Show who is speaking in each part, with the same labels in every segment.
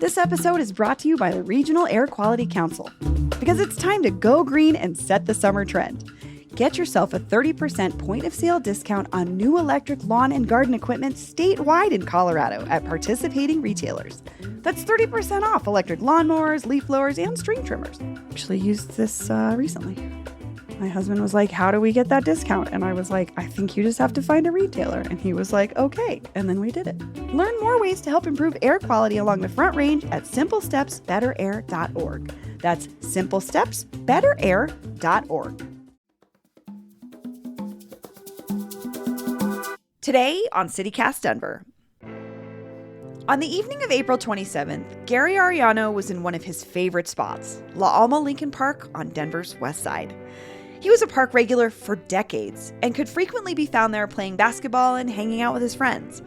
Speaker 1: This episode is brought to you by the Regional Air Quality Council, because it's time to go green and set the summer trend. Get yourself a 30% point-of-sale discount on new electric lawn and garden equipment statewide in Colorado at participating retailers. That's 30% off electric lawnmowers, leaf blowers, and string trimmers. Actually used this recently. My husband was like, how do we get that discount? And I was like, I think you just have to find a retailer. And he was like, okay. And then we did it. Learn more ways to help improve air quality along the Front Range at simplestepsbetterair.org. That's simplestepsbetterair.org. Today on CityCast Denver. On the evening of April 27th, Gary Ariano was in one of his favorite spots, Alma-Lincoln Park on Denver's west side. He was a park regular for decades and could frequently be found there playing basketball and hanging out with his friends.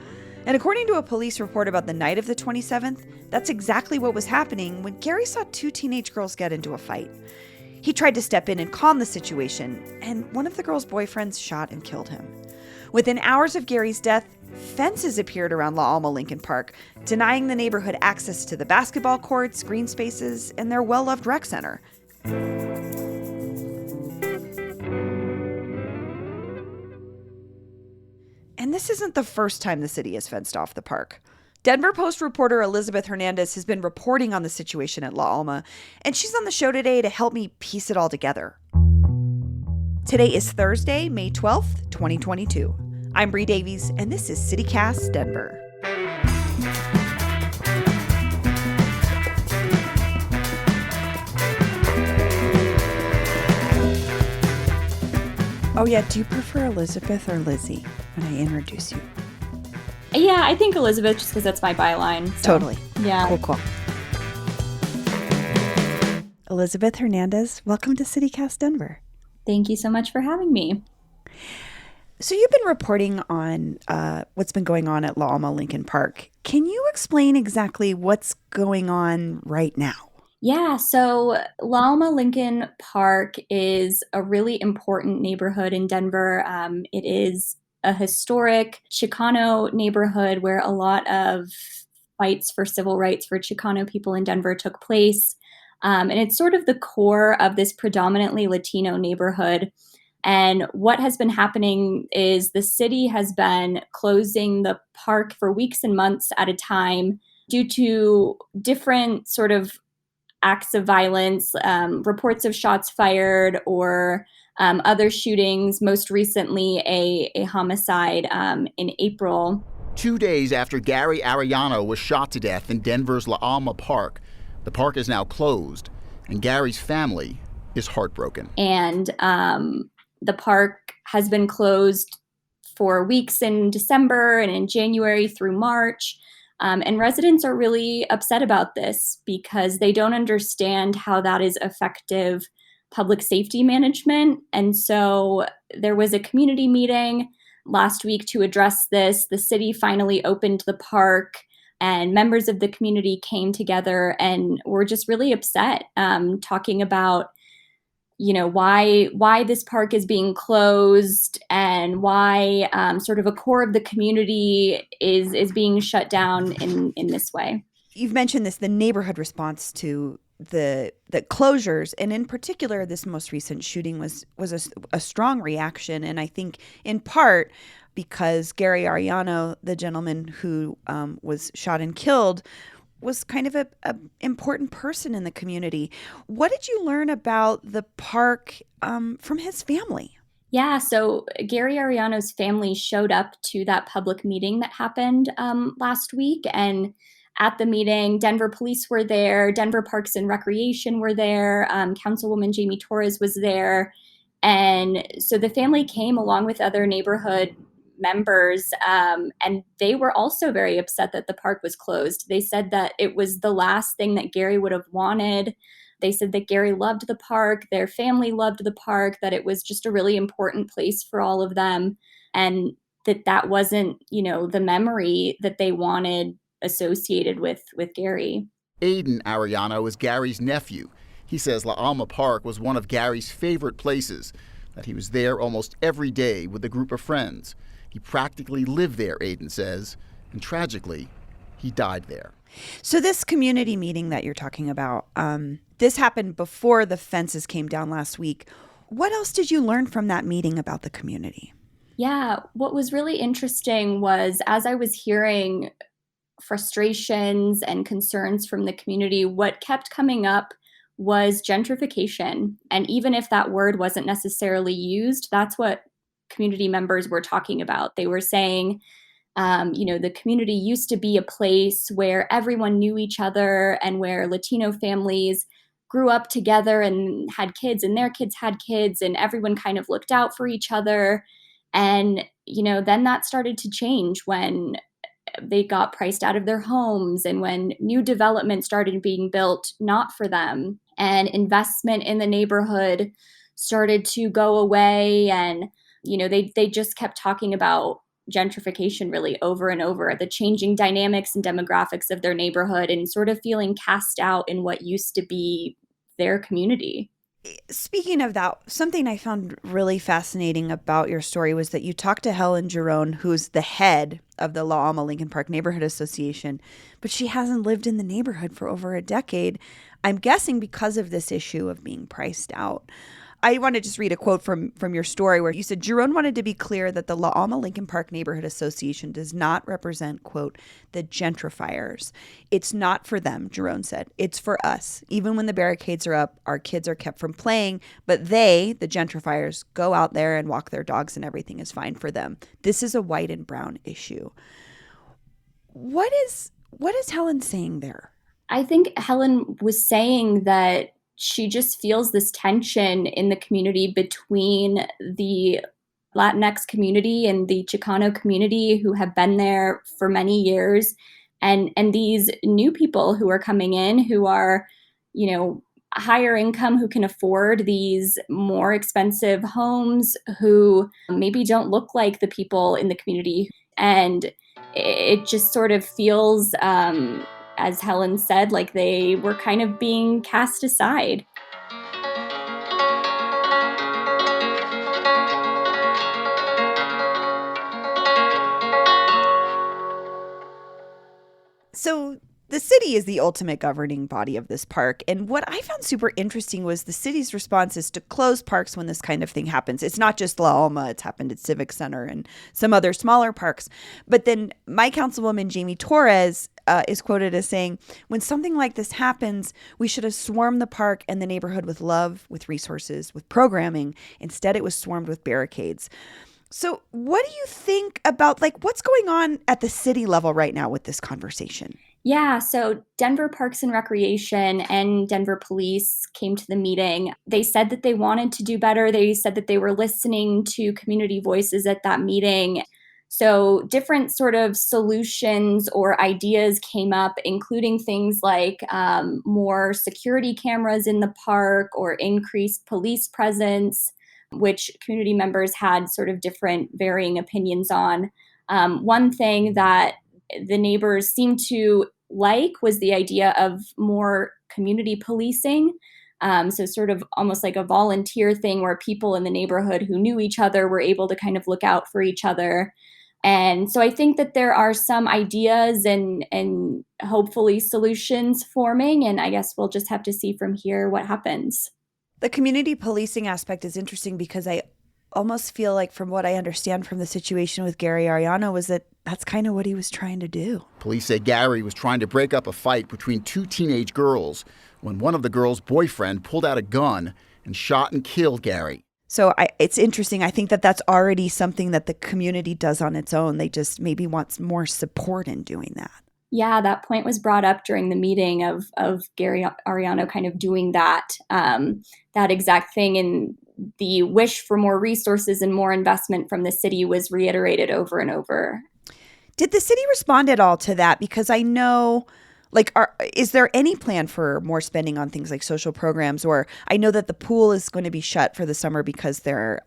Speaker 1: And according to a police report about the night of the 27th, that's exactly what was happening when Gary saw two teenage girls get into a fight. He tried to step in and calm the situation, and one of the girls' boyfriends shot and killed him. Within hours of Gary's death, fences appeared around Alma-Lincoln Park, denying the neighborhood access to the basketball courts, green spaces, and their well-loved rec center. And this isn't the first time the city has fenced off the park. Denver Post reporter Elizabeth Hernandez has been reporting on the situation at La Alma, and she's on the show today to help me piece it all together. Today is Thursday, May 12th, 2022. I'm Bree Davies, and this is CityCast Denver. Oh yeah, do you prefer Elizabeth or Lizzie when I introduce you?
Speaker 2: Yeah, I think Elizabeth, just because that's my byline. So.
Speaker 1: Totally.
Speaker 2: Yeah.
Speaker 1: Cool. Elizabeth Hernandez, welcome to CityCast Denver.
Speaker 2: Thank you so much for having me.
Speaker 1: So you've been reporting on what's been going on at Alma-Lincoln Park. Can you explain exactly what's going on right now?
Speaker 2: Yeah, so Alma-Lincoln Park is a really important neighborhood in Denver. It is a historic Chicano neighborhood where a lot of fights for civil rights for Chicano people in Denver took place. And it's sort of the core of this predominantly Latino neighborhood. And what has been happening is the city has been closing the park for weeks and months at a time due to different sort of acts of violence, reports of shots fired or other shootings, most recently a homicide in April.
Speaker 3: 2 days after Gary Ariano was shot to death in Denver's La Alma Park, the park is now closed, and Gary's family is heartbroken.
Speaker 2: And the park has been closed for weeks in December and in January through March. And residents are really upset about this because they don't understand how that is effective public safety management. And so there was a community meeting last week to address this. The city finally opened the park and members of the community came together and were just really upset, talking about why this park is being closed and why sort of a core of the community is being shut down in this way.
Speaker 1: You've mentioned this, the neighborhood response to the closures, and in particular, this most recent shooting was a strong reaction, and I think in part because Gary Ariano, the gentleman who was shot and killed, was kind of a important person in the community. What did you learn about the park from his family?
Speaker 2: Yeah, so Gary Ariano's family showed up to that public meeting that happened last week. And at the meeting, Denver police were there, Denver Parks and Recreation were there, Councilwoman Jamie Torres was there. And so the family came along with other neighborhood members, and they were also very upset that the park was closed. They said that it was the last thing that Gary would have wanted. They said that Gary loved the park, their family loved the park, that it was just a really important place for all of them, and that wasn't, the memory that they wanted associated with Gary.
Speaker 3: Aiden Ariano is Gary's nephew. He says La Alma Park was one of Gary's favorite places, that he was there almost every day with a group of friends. He practically lived there, Aiden says, and tragically, He died there.
Speaker 1: So this community meeting that you're talking about, this happened before the fences came down last week. What else did you learn from that meeting about the community?
Speaker 2: Yeah, what was really interesting was as I was hearing frustrations and concerns from the community, what kept coming up was gentrification. And even if that word wasn't necessarily used, that's what community members were talking about. They were saying, the community used to be a place where everyone knew each other and where Latino families grew up together and had kids, and their kids had kids, and everyone kind of looked out for each other. And, then that started to change when they got priced out of their homes and when new development started being built not for them and investment in the neighborhood started to go away. And they just kept talking about gentrification really over and over, the changing dynamics and demographics of their neighborhood and sort of feeling cast out in what used to be their community.
Speaker 1: Speaking of that, something I found really fascinating about your story was that you talked to Helen Jerome, who's the head of the La Alma-Lincoln Park Neighborhood Association, but she hasn't lived in the neighborhood for over a decade. I'm guessing because of this issue of being priced out. I want to just read a quote from your story where you said, Jerome wanted to be clear that the La Alma-Lincoln Park Neighborhood Association does not represent, quote, the gentrifiers. It's not for them, Jerome said. It's for us. Even when the barricades are up, our kids are kept from playing, but they, the gentrifiers, go out there and walk their dogs and everything is fine for them. This is a white and brown issue. What is Helen saying there?
Speaker 2: I think Helen was saying that she just feels this tension in the community between the Latinx community and the Chicano community who have been there for many years and these new people who are coming in who are, higher income, who can afford these more expensive homes, who maybe don't look like the people in the community. And it just sort of feels as Helen said, like they were kind of being cast aside.
Speaker 1: So the city is the ultimate governing body of this park. And what I found super interesting was the city's response is to close parks when this kind of thing happens. It's not just La Alma. It's happened at Civic Center and some other smaller parks. But then my councilwoman, Jamie Torres, is quoted as saying, when something like this happens, we should have swarmed the park and the neighborhood with love, with resources, with programming. Instead, it was swarmed with barricades. So what do you think about what's going on at the city level right now with this conversation?
Speaker 2: Yeah, so Denver Parks and Recreation and Denver Police came to the meeting. They said that they wanted to do better. They said that they were listening to community voices at that meeting. So different sort of solutions or ideas came up, including things like more security cameras in the park or increased police presence, which community members had sort of different varying opinions on. One thing that the neighbors seemed to like was the idea of more community policing. So sort of almost like a volunteer thing where people in the neighborhood who knew each other were able to kind of look out for each other. And so I think that there are some ideas and hopefully solutions forming. And I guess we'll just have to see from here what happens.
Speaker 1: The community policing aspect is interesting because I almost feel like, from what I understand from the situation with Gary Arellano, was that that's kind of what he was trying to do.
Speaker 3: Police say Gary was trying to break up a fight between two teenage girls when one of the girls' boyfriend pulled out a gun and shot and killed Gary.
Speaker 1: So it's interesting. I think that that's already something that the community does on its own. They just maybe want more support in doing that.
Speaker 2: Yeah, that point was brought up during the meeting of Gary Arellano kind of doing that exact thing. And the wish for more resources and more investment from the city was reiterated over and over.
Speaker 1: Did the city respond at all to that? Because I know, is there any plan for more spending on things like social programs? Or I know that the pool is going to be shut for the summer because they're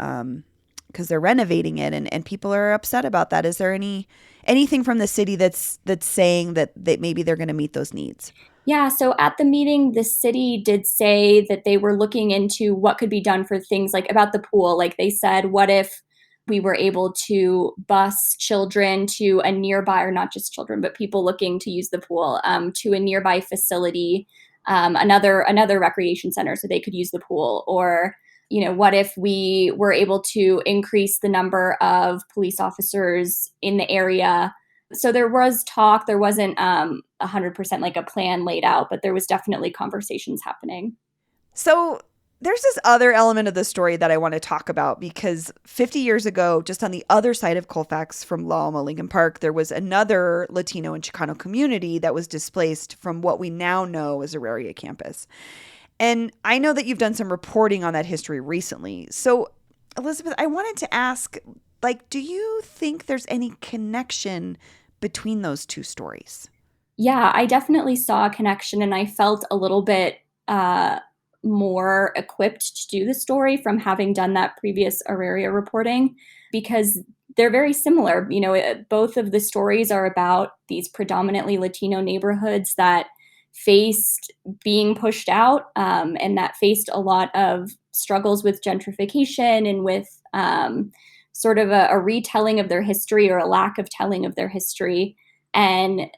Speaker 1: renovating it, and people are upset about that. Is there anything from the city that's saying that maybe they're going to meet those needs?
Speaker 2: Yeah, so at the meeting, the city did say that they were looking into what could be done for things like about the pool. Like they said, what if We were able to bus children to a nearby, or not just children, but people looking to use the pool, to a nearby facility, another recreation center, so they could use the pool. Or, what if we were able to increase the number of police officers in the area? So there was talk. There wasn't 100% like a plan laid out, but there was definitely conversations happening.
Speaker 1: So there's this other element of the story that I want to talk about, because 50 years ago, just on the other side of Colfax from La Alma-Lincoln Park, there was another Latino and Chicano community that was displaced from what we now know as Auraria campus. And I know that you've done some reporting on that history recently. So, Elizabeth, I wanted to ask, do you think there's any connection between those two stories?
Speaker 2: Yeah, I definitely saw a connection, and I felt a little bit more equipped to do the story from having done that previous Auraria reporting, because they're very similar. Both of the stories are about these predominantly Latino neighborhoods that faced being pushed out, and that faced a lot of struggles with gentrification and with sort of a retelling of their history, or a lack of telling of their history. And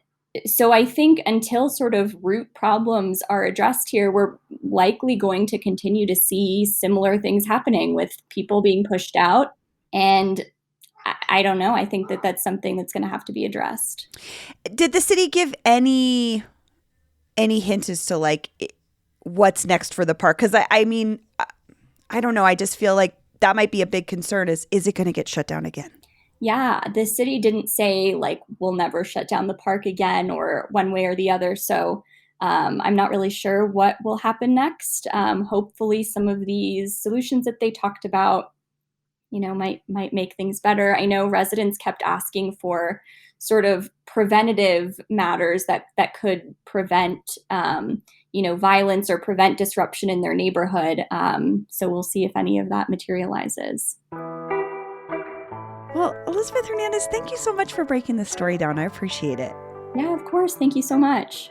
Speaker 2: so I think until sort of root problems are addressed here, we're likely going to continue to see similar things happening with people being pushed out. And I don't know. I think that that's something that's going to have to be addressed.
Speaker 1: Did the city give any hint as to what's next for the park? Because I mean, I don't know. I just feel like that might be a big concern. Is it going to get shut down again?
Speaker 2: Yeah, the city didn't say we'll never shut down the park again, or one way or the other. So I'm not really sure what will happen next. Hopefully some of these solutions that they talked about, might make things better. I know residents kept asking for sort of preventative matters that could prevent, violence or prevent disruption in their neighborhood. So we'll see if any of that materializes.
Speaker 1: Well, Elizabeth Hernandez, thank you so much for breaking this story down. I appreciate it.
Speaker 2: Yeah, of course. Thank you so much.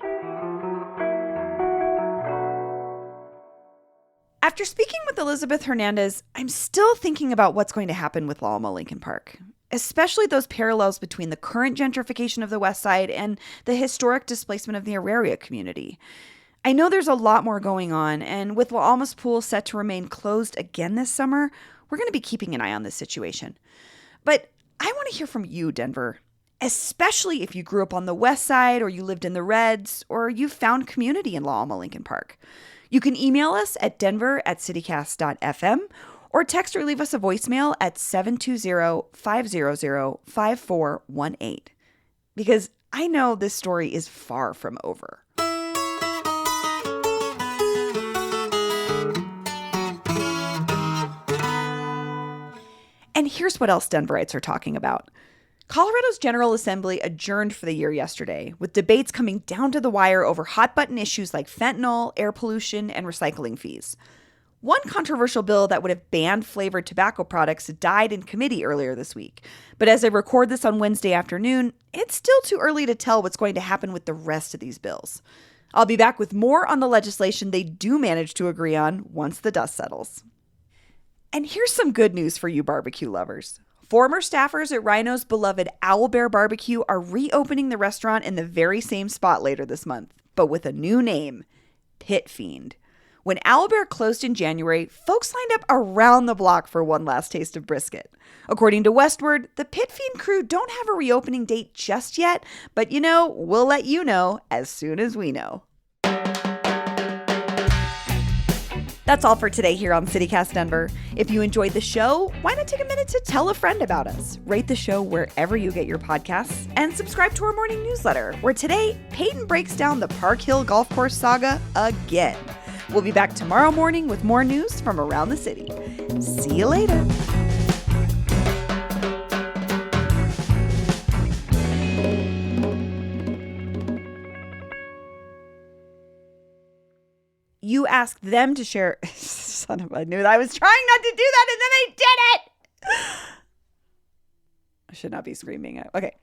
Speaker 1: After speaking with Elizabeth Hernandez, I'm still thinking about what's going to happen with La Alma-Lincoln Park, especially those parallels between the current gentrification of the West Side and the historic displacement of the Auraria community. I know there's a lot more going on, and with La Alma's pool set to remain closed again this summer, we're going to be keeping an eye on this situation. But I want to hear from you, Denver, especially if you grew up on the West Side, or you lived in the Reds, or you found community in La Alma-Lincoln Park. You can email us at denver@citycast.fm, or text or leave us a voicemail at 720-500-5418. Because I know this story is far from over. And here's what else Denverites are talking about. Colorado's General Assembly adjourned for the year yesterday, with debates coming down to the wire over hot-button issues like fentanyl, air pollution, and recycling fees. One controversial bill that would have banned flavored tobacco products died in committee earlier this week. But as I record this on Wednesday afternoon, it's still too early to tell what's going to happen with the rest of these bills. I'll be back with more on the legislation they do manage to agree on once the dust settles. And here's some good news for you barbecue lovers. Former staffers at Rhino's beloved Owl Bear Barbecue are reopening the restaurant in the very same spot later this month, but with a new name, Pit Fiend. When Owl Bear closed in January, folks lined up around the block for one last taste of brisket. According to Westward, the Pit Fiend crew don't have a reopening date just yet, but we'll let you know as soon as we know. That's all for today here on CityCast Denver. If you enjoyed the show, why not take a minute to tell a friend about us? Rate the show wherever you get your podcasts, and subscribe to our morning newsletter, where today, Peyton breaks down the Park Hill Golf Course saga again. We'll be back tomorrow morning with more news from around the city. See you later. You asked them to share. Son of a, I knew that I was trying not to do that, and then I did it. I should not be screaming. Okay.